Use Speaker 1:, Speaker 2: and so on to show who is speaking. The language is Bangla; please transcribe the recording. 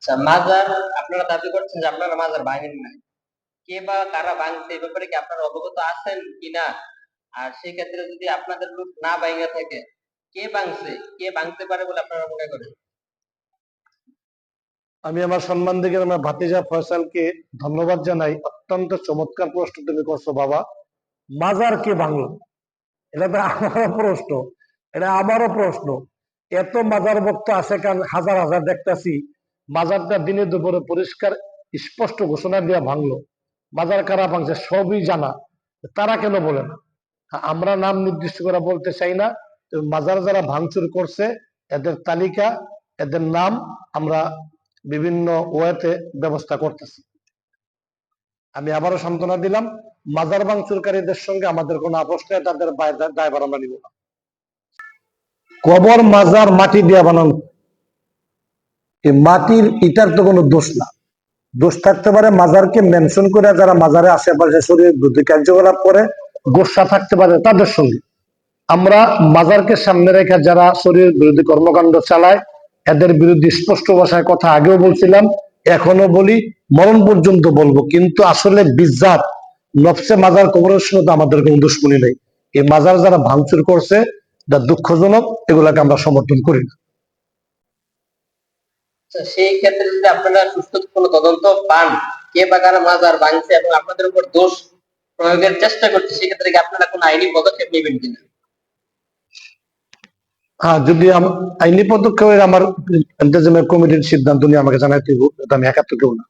Speaker 1: আচ্ছা, মাজার আপনারা দাবি করছেন যে আপনারা মাজার ভাঙেন না। কে বা কারা ভাঙছে এই ব্যাপারে কি আপনারা অবগত আছেন কিনা? আর সেই ক্ষেত্রে যদি আপনাদের লোক না ভাঙে থাকে, কে ভাঙছে, কে ভাঙতে পারে বলে আপনারা মনে করেন?
Speaker 2: আমি আমার সম্মান দিকে আমার ভাতিজা ফয়সালকে ধন্যবাদ জানাই। অত্যন্ত চমৎকার প্রশ্ন তুমি করছো বাবা। মাজার কে ভাঙলো, এটা তো আমারও প্রশ্ন, এটা আমারও প্রশ্ন। এত মাজার ভক্ত আছে, কারণ হাজার হাজার দেখতেছি মাজারটা দিনে দুপুরে পরিষ্কার স্পষ্ট ঘোষণা দিয়ে ভাঙলো। মাজার কারা ভাঙছে সবই জানা, তারা কেন বলে না? আমরা নাম নির্দিষ্ট করে বলতে চাই না। মাজার যারা ভাঙচুর করছে এদের তালিকা, এদের নাম আমরা বিভিন্ন ওয়েতে ব্যবস্থা করতেছি। আমি আবারও সান্ত্বনা দিলাম, মাজার ভাঙচুরকারীদের সঙ্গে আমাদের কোনো আপোষ নেই, তাদের দায়ভার আমরা নিব না। কবর মাজার মাটি দিয়ে বানানো, এই মাটির ইটার তো কোনো দোষ না। দোষ থাকতে পারে মাজারকে মেনশন করে যারা মাজারে আশেপাশে শরীর বিরুদ্ধে কার্যকলাপ করে, গোসা থাকতে পারে তাদের সঙ্গে। আমরা মাজারকে সামনে রেখে যারা শরীর বিরোধী কর্মকাণ্ড চালায় এদের বিরুদ্ধে স্পষ্ট ভাষায় কথা আগেও বলছিলাম, এখনো বলি, মরণ পর্যন্ত বলবো। কিন্তু আসলে বিজ্জাত নফসে মাজার কবরের সঙ্গে আমাদের কোনো দুশ্মনী নেই। এই মাজার যারা ভাঙচুর করছে যা দুঃখজনক, এগুলাকে আমরা সমর্থন করি না।
Speaker 1: সেই ক্ষেত্রে যদি আপনারা সুস্থ কোনো তদন্ত পান কে বা কারা মাজার ভাঙছে এবং আপনাদের উপর দোষ প্রয়োগের চেষ্টা করছে, সেক্ষেত্রে কি আপনারা কোনো আইনি পদক্ষেপ নেবেন কিনা?
Speaker 2: হ্যাঁ, যদি আইনি পদক্ষেপের আমার কমিটির সিদ্ধান্ত নিয়ে আমাকে জানাইতে, আমি একাত্ম কেউ না।